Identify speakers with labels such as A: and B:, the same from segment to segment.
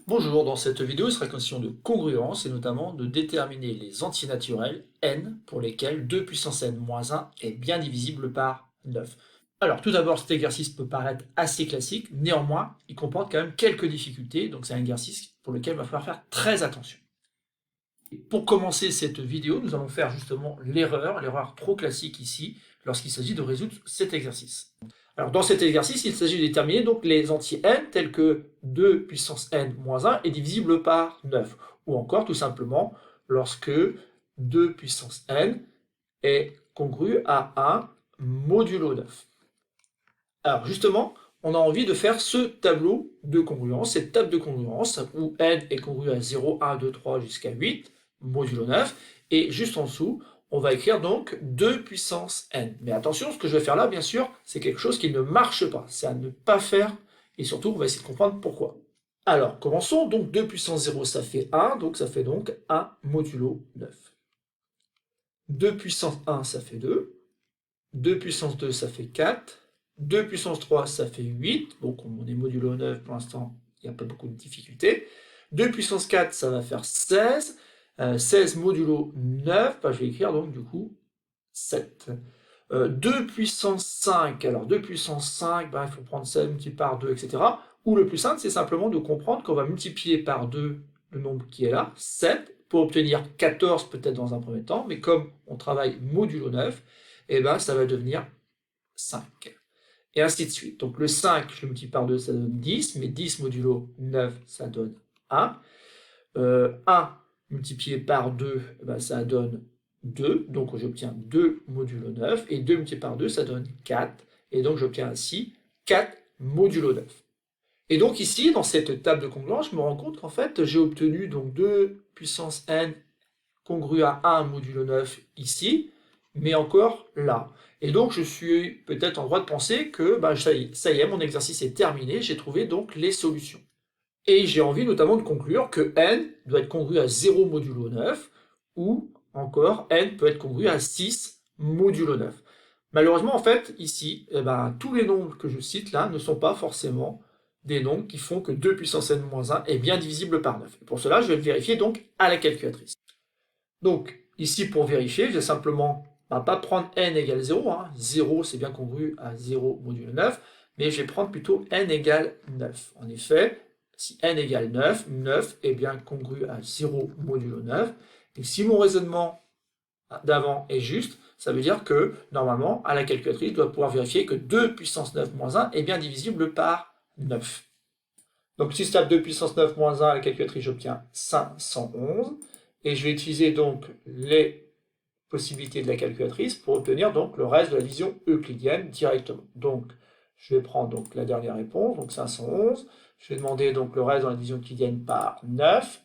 A: Bonjour, dans cette vidéo, il sera question de congruence et notamment de déterminer les antinaturels n pour lesquels 2 puissance n moins 1 est bien divisible par 9. Alors tout d'abord, cet exercice peut paraître assez classique, néanmoins, il comporte quand même quelques difficultés, donc c'est un exercice pour lequel il va falloir faire très attention. Et pour commencer cette vidéo, nous allons faire justement l'erreur trop classique ici, lorsqu'il s'agit de résoudre cet exercice. Alors dans cet exercice, il s'agit de déterminer donc les anti-n tels que 2 puissance n moins 1 est divisible par 9. Ou encore tout simplement lorsque 2 puissance n est congru à 1 modulo 9. Alors justement, on a envie de faire ce tableau de congruence, cette table de congruence où n est congru à 0, 1, 2, 3 jusqu'à 8 modulo 9. Et juste en dessous, on va écrire donc 2 puissance n. Mais attention, ce que je vais faire là, bien sûr, c'est quelque chose qui ne marche pas. C'est à ne pas faire, et surtout, on va essayer de comprendre pourquoi. Alors, commençons. Donc 2 puissance 0, ça fait 1, donc ça fait donc 1 modulo 9. 2 puissance 1, ça fait 2. 2 puissance 2, ça fait 4. 2 puissance 3, ça fait 8. Bon, comme on est modulo 9, pour l'instant, il n'y a pas beaucoup de difficultés. 2 puissance 4, ça va faire 16. 16 modulo 9, bah, je vais écrire donc du coup 7. 2 puissance 5, alors 2 puissance 5, bah, il faut prendre ça multiplié par 2, etc. Ou le plus simple, c'est simplement de comprendre qu'on va multiplier par 2 le nombre qui est là, 7, pour obtenir 14 peut-être dans un premier temps, mais comme on travaille modulo 9, et ben, ça va devenir 5. Et ainsi de suite. Donc le 5, je le multiplie par 2, ça donne 10, mais 10 modulo 9, ça donne 1. 1 multiplié par 2, ben, ça donne 2, donc j'obtiens 2 modulo 9, et 2 multiplié par 2, ça donne 4, et donc j'obtiens ainsi 4 modulo 9. Et donc ici, dans cette table de congruence, je me rends compte qu'en fait, j'ai obtenu donc 2 puissance n congru à 1 modulo 9 ici, mais encore là. Et donc je suis peut-être en droit de penser que ben, ça y est, mon exercice est terminé, j'ai trouvé donc les solutions. Et j'ai envie notamment de conclure que n doit être congru à 0 modulo 9, ou encore n peut être congru à 6 modulo 9. Malheureusement, en fait, ici, eh ben, tous les nombres que je cite là ne sont pas forcément des nombres qui font que 2 puissance n moins 1 est bien divisible par 9. Et pour cela, je vais le vérifier donc à la calculatrice. Donc, ici, pour vérifier, je vais simplement pas prendre n égale 0. 0, c'est bien congru à 0 modulo 9, mais je vais prendre plutôt n égale 9. En effet, si n égale 9, 9 est bien congru à 0 modulo 9. Et si mon raisonnement d'avant est juste, ça veut dire que, normalement, à la calculatrice, je dois pouvoir vérifier que 2 puissance 9 moins 1 est bien divisible par 9. Donc, si je tape 2 puissance 9 moins 1 à la calculatrice, j'obtiens 511. Et je vais utiliser donc les possibilités de la calculatrice pour obtenir donc le reste de la division euclidienne directement. Donc, je vais prendre donc la dernière réponse, donc 511. Je vais demander donc le reste dans la division euclidienne par 9.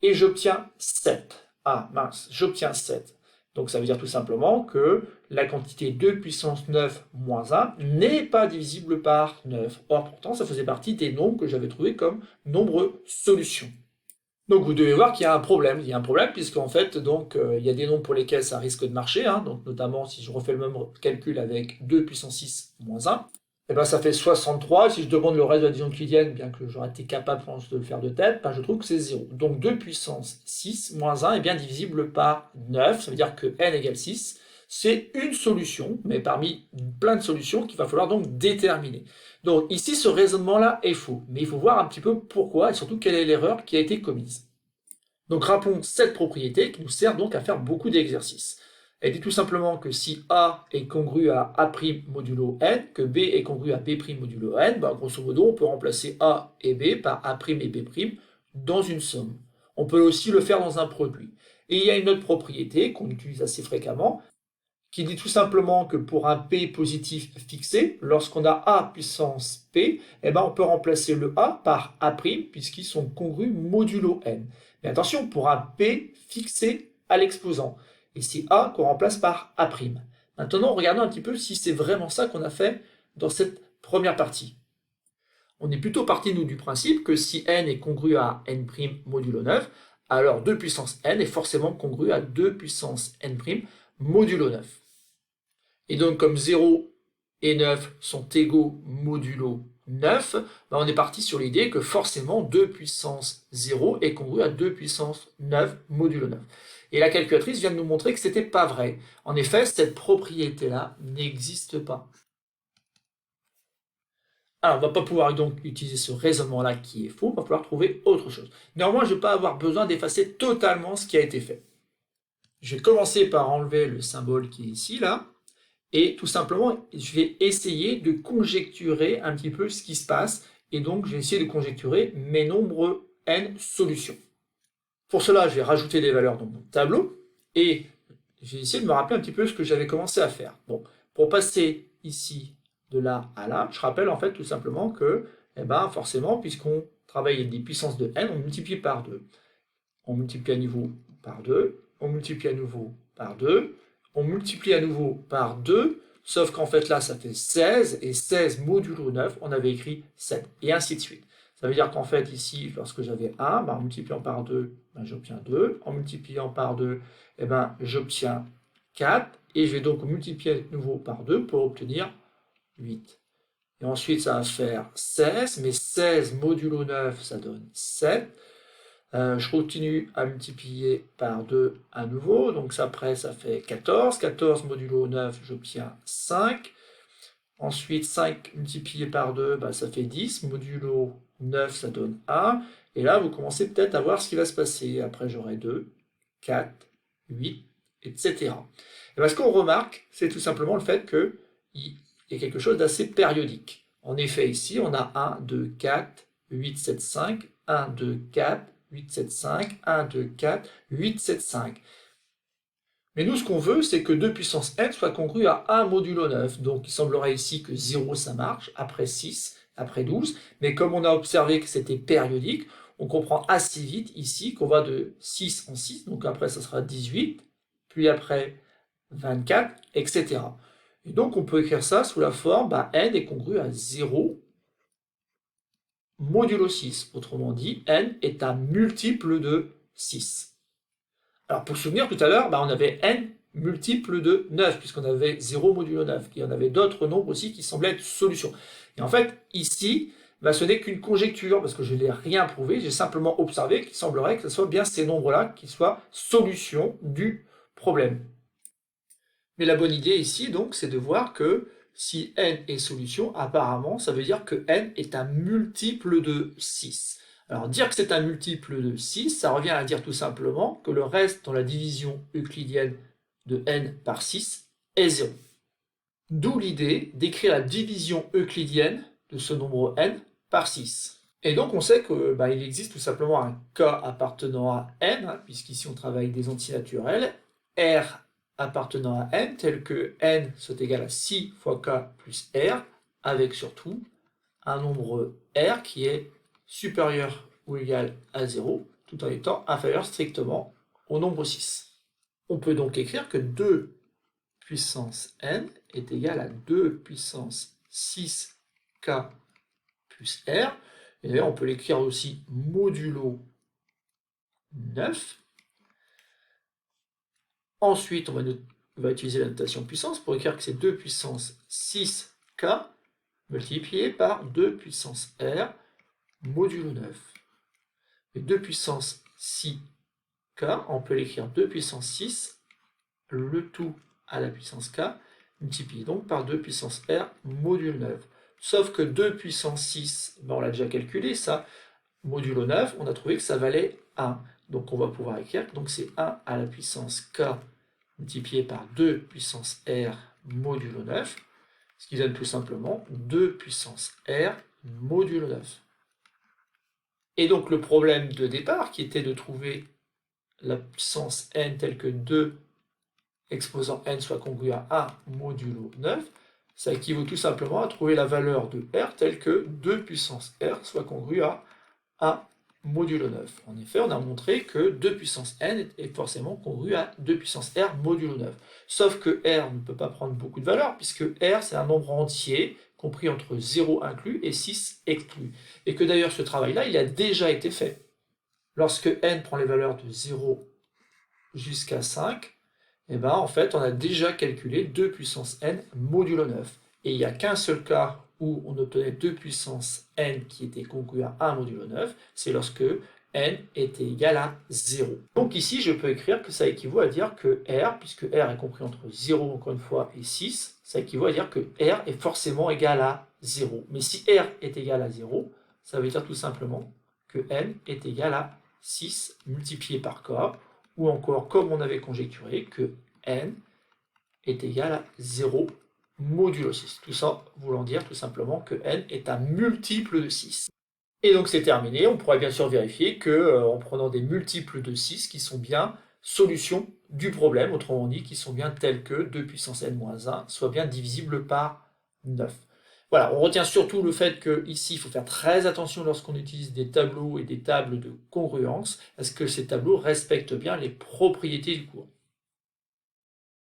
A: Et j'obtiens 7. Ah mince, j'obtiens 7. Donc ça veut dire tout simplement que la quantité 2 puissance 9 moins 1 n'est pas divisible par 9. Or pourtant, ça faisait partie des nombres que j'avais trouvés comme nombreux solutions. Donc vous devez voir qu'il y a un problème. Il y a un problème puisqu'en fait, donc, il y a des nombres pour lesquels ça risque de marcher. Donc notamment si je refais le même calcul avec 2 puissance 6 moins 1, et ben ça fait 63. Si je demande le reste de la division euclidienne, bien que j'aurais été capable de le faire de tête, ben je trouve que c'est 0. Donc 2 puissance 6 moins 1 est bien divisible par 9. Ça veut dire que n égale 6. C'est une solution, mais parmi plein de solutions qu'il va falloir donc déterminer. Donc ici, ce raisonnement-là est faux, mais il faut voir un petit peu pourquoi et surtout quelle est l'erreur qui a été commise. Donc rappelons cette propriété qui nous sert donc à faire beaucoup d'exercices. Elle dit tout simplement que si A est congru à A' modulo n, que B est congru à B' modulo n, ben grosso modo on peut remplacer A et B par A' et B' dans une somme. On peut aussi le faire dans un produit. Et il y a une autre propriété qu'on utilise assez fréquemment, qui dit tout simplement que pour un P positif fixé, lorsqu'on a A puissance P, eh ben on peut remplacer le A par A', puisqu'ils sont congrus modulo n. Mais attention, pour un P fixé à l'exposant. Et c'est A qu'on remplace par A'. Maintenant, regardons un petit peu si c'est vraiment ça qu'on a fait dans cette première partie. On est plutôt parti, nous, du principe que si n est congru à n' modulo 9, alors 2 puissance n est forcément congru à 2 puissance n' modulo 9. Et donc, comme 0 et 9 sont égaux modulo 9, ben on est parti sur l'idée que forcément 2 puissance 0 est congru à 2 puissance 9 modulo 9. Et la calculatrice vient de nous montrer que ce n'était pas vrai. En effet, cette propriété-là n'existe pas. Alors, on ne va pas pouvoir donc utiliser ce raisonnement-là qui est faux, il va falloir trouver autre chose. Néanmoins, je ne vais pas avoir besoin d'effacer totalement ce qui a été fait. Je vais commencer par enlever le symbole qui est ici, là, et tout simplement, je vais essayer de conjecturer un petit peu ce qui se passe, et donc je vais essayer de conjecturer mes nombres n solutions. Pour cela, je vais rajouter des valeurs dans mon tableau, et je vais essayer de me rappeler un petit peu ce que j'avais commencé à faire. Bon, pour passer ici de là à là, je rappelle en fait tout simplement que, forcément, puisqu'on travaille avec des puissances de n, on multiplie par 2. On multiplie à nouveau par 2, on multiplie à nouveau par 2, on multiplie à nouveau par 2, sauf qu'en fait là ça fait 16, et 16 modulo 9, on avait écrit 7, et ainsi de suite. Ça veut dire qu'en fait ici, lorsque j'avais 1, en multipliant par 2, j'obtiens 2, en multipliant par 2, j'obtiens 4, et je vais donc multiplier à nouveau par 2 pour obtenir 8. Et ensuite ça va faire 16, mais 16 modulo 9, ça donne 7. Je continue à multiplier par 2 à nouveau, donc après ça fait 14, 14 modulo 9, j'obtiens 5, ensuite 5 multiplié par 2, ça fait 10, modulo 9, ça donne 1, et là vous commencez peut-être à voir ce qui va se passer, après j'aurai 2, 4, 8, etc. Et ce qu'on remarque, c'est tout simplement le fait qu'il y a quelque chose d'assez périodique. En effet, ici, on a 1, 2, 4, 8, 7, 5, 1, 2, 4, 8, 7, 5, 1, 2, 4, 8, 7, 5. Mais nous, ce qu'on veut, c'est que 2 puissance n soit congru à 1 modulo 9. Donc, il semblerait ici que 0, ça marche, après 6, après 12. Mais comme on a observé que c'était périodique, on comprend assez vite ici qu'on va de 6 en 6. Donc après, ça sera 18, puis après 24, etc. Et donc, on peut écrire ça sous la forme, n est congru à 0 modulo 6. Autrement dit, n est un multiple de 6. Alors pour se souvenir, tout à l'heure, on avait n multiple de 9, puisqu'on avait 0 modulo 9. Et on avait d'autres nombres aussi qui semblaient être solutions. Et en fait, ici, ce n'est qu'une conjecture, parce que je n'ai rien prouvé, j'ai simplement observé qu'il semblerait que ce soit bien ces nombres-là qui soient solutions du problème. Mais la bonne idée ici, donc, c'est de voir que si n est solution, apparemment, ça veut dire que n est un multiple de 6. Alors, dire que c'est un multiple de 6, ça revient à dire tout simplement que le reste dans la division euclidienne de n par 6 est 0. D'où l'idée d'écrire la division euclidienne de ce nombre n par 6. Et donc, on sait qu'il existe tout simplement un k appartenant à n, puisqu'ici on travaille des antinaturels, r appartenant à n, tel que n soit égal à 6 fois k plus r, avec surtout un nombre r qui est supérieur ou égal à 0, tout en étant inférieur strictement au nombre 6. On peut donc écrire que 2 puissance n est égal à 2 puissance 6k plus r, et d'ailleurs on peut l'écrire aussi modulo 9. Ensuite, on va utiliser la notation puissance pour écrire que c'est 2 puissance 6k multiplié par 2 puissance r modulo 9. Et 2 puissance 6k, on peut l'écrire 2 puissance 6, le tout à la puissance k, multiplié donc par 2 puissance r modulo 9. Sauf que 2 puissance 6, on l'a déjà calculé, ça, modulo 9, on a trouvé que ça valait 1. Donc on va pouvoir écrire, donc c'est 1 à la puissance k multiplié par 2 puissance r modulo 9, ce qui donne tout simplement 2 puissance r modulo 9. Et donc le problème de départ, qui était de trouver la puissance n telle que 2 exposant n soit congru à 1 modulo 9, ça équivaut tout simplement à trouver la valeur de r telle que 2 puissance r soit congru à 1 modulo 9. En effet, on a montré que 2 puissance n est forcément congru à 2 puissance r modulo 9. Sauf que r ne peut pas prendre beaucoup de valeurs, puisque r c'est un nombre entier, compris entre 0 inclus et 6 exclus. Et que d'ailleurs ce travail-là, il a déjà été fait. Lorsque n prend les valeurs de 0 jusqu'à 5, en fait, on a déjà calculé 2 puissance n modulo 9. Et il n'y a qu'un seul cas où on obtenait 2 puissance n qui était congru à 1 modulo 9, c'est lorsque n était égal à 0. Donc ici, je peux écrire que ça équivaut à dire que R, puisque R est compris entre 0, encore une fois, et 6, ça équivaut à dire que R est forcément égal à 0. Mais si R est égal à 0, ça veut dire tout simplement que n est égal à 6 multiplié par k, ou encore, comme on avait conjecturé, que n est égal à 0 modulo 6. Tout ça voulant dire tout simplement que n est un multiple de 6. Et donc c'est terminé, on pourra bien sûr vérifier que en prenant des multiples de 6 qui sont bien solutions du problème, autrement dit qui sont bien tels que 2 puissance n-1 soit bien divisible par 9. Voilà, on retient surtout le fait qu'ici, il faut faire très attention lorsqu'on utilise des tableaux et des tables de congruence, à ce que ces tableaux respectent bien les propriétés du cours.